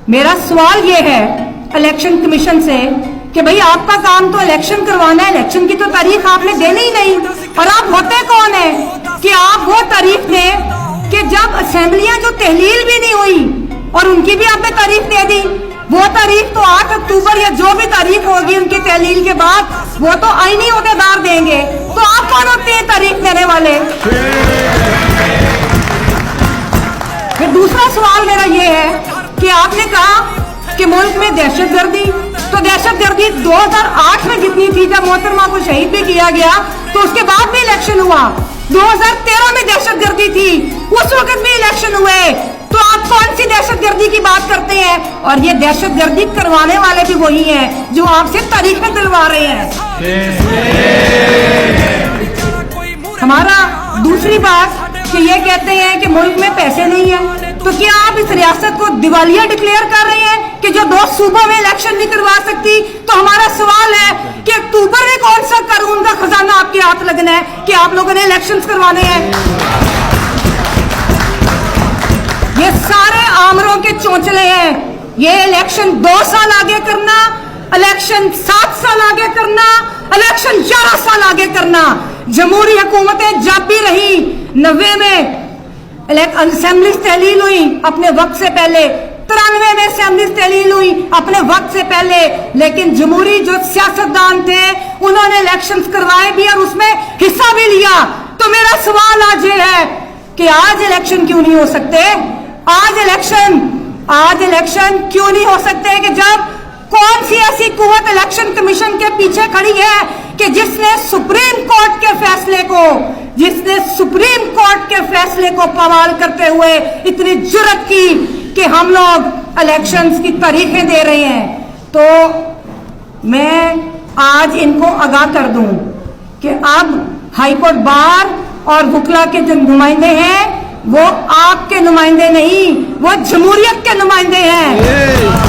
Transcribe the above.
मेरा सवाल ये है इलेक्शन कमीशन से कि भाई आपका काम तो इलेक्शन करवाना है, इलेक्शन की तो तारीख आपने देनी ही नहीं, और आप होते कौन है कि आप वो तारीख दें कि जब असेंबलियां जो तहलील भी नहीं हुई और उनकी भी आपने तारीख दे दी। वो तारीख तो 8 अक्टूबर या जो भी तारीख होगी उनकी तहलील के बाद वो तो आईनी ओहदेदार देंगे, तो आप कौन होते हैं तारीख देने वाले? फिर दूसरा सवाल मेरा ये है कि आपने कहा कि मुल्क में दहशतगर्दी, तो दहशतगर्दी 2008 में जितनी थी जब मोहतरमा को शहीद भी किया गया तो उसके बाद भी इलेक्शन हुआ। 2013 में दहशतगर्दी थी, उस वक्त भी इलेक्शन हुए, तो आप कौन सी दहशतगर्दी की बात करते हैं? और ये दहशतगर्दी करवाने वाले भी वही हैं जो आपसे तारीखें दिलवा रहे हैं। हमारा दूसरी बात कि ये कहते हैं कि मुल्क में पैसे नहीं है, तो क्या आप इस रियासत को दिवालिया डिक्लेयर कर रहे हैं कि जो 2 सूबों में इलेक्शन नहीं करवा सकती? तो हमारा सवाल है कि अक्टूबर में कौन सा कानून का खजाना आपके हाथ लगना है कि आप लोगों ने इलेक्शंस करवाने हैं? ये सारे आमरों के चौंचले हैं। ये इलेक्शन 2 साल आगे करना, इलेक्शन 7 साल आगे करना, इलेक्शन 11 साल आगे करना। जमहूरी हुकूमतें जब भी रही 90 में असेंबली तहलील हुई अपने वक्त से पहले, 93 में असेंबली तहलील हुई अपने वक्त से पहले, लेकिन जमहूरी जो सियासतदान थे उन्होंने इलेक्शंस करवाए भी और उसमें हिस्सा भी लिया। तो मेरा सवाल आज ये है कि आज इलेक्शन क्यों नहीं हो सकते? आज इलेक्शन क्यों नहीं हो सकते कि जब कौन सी ऐसी कुव्वत इलेक्शन कमीशन के पीछे खड़ी है कि जिसने सुप्रीम कोर्ट के फैसले को पवाल करते हुए इतनी जुर्रत की कि हम लोग इलेक्शंस की तारीखें दे रहे हैं। तो मैं आज इनको आगाह कर दूं कि अब हाईकोर्ट बार और वुकला के जो नुमाइंदे हैं वो आपके नुमाइंदे नहीं, वो जमहूरियत के नुमाइंदे हैं।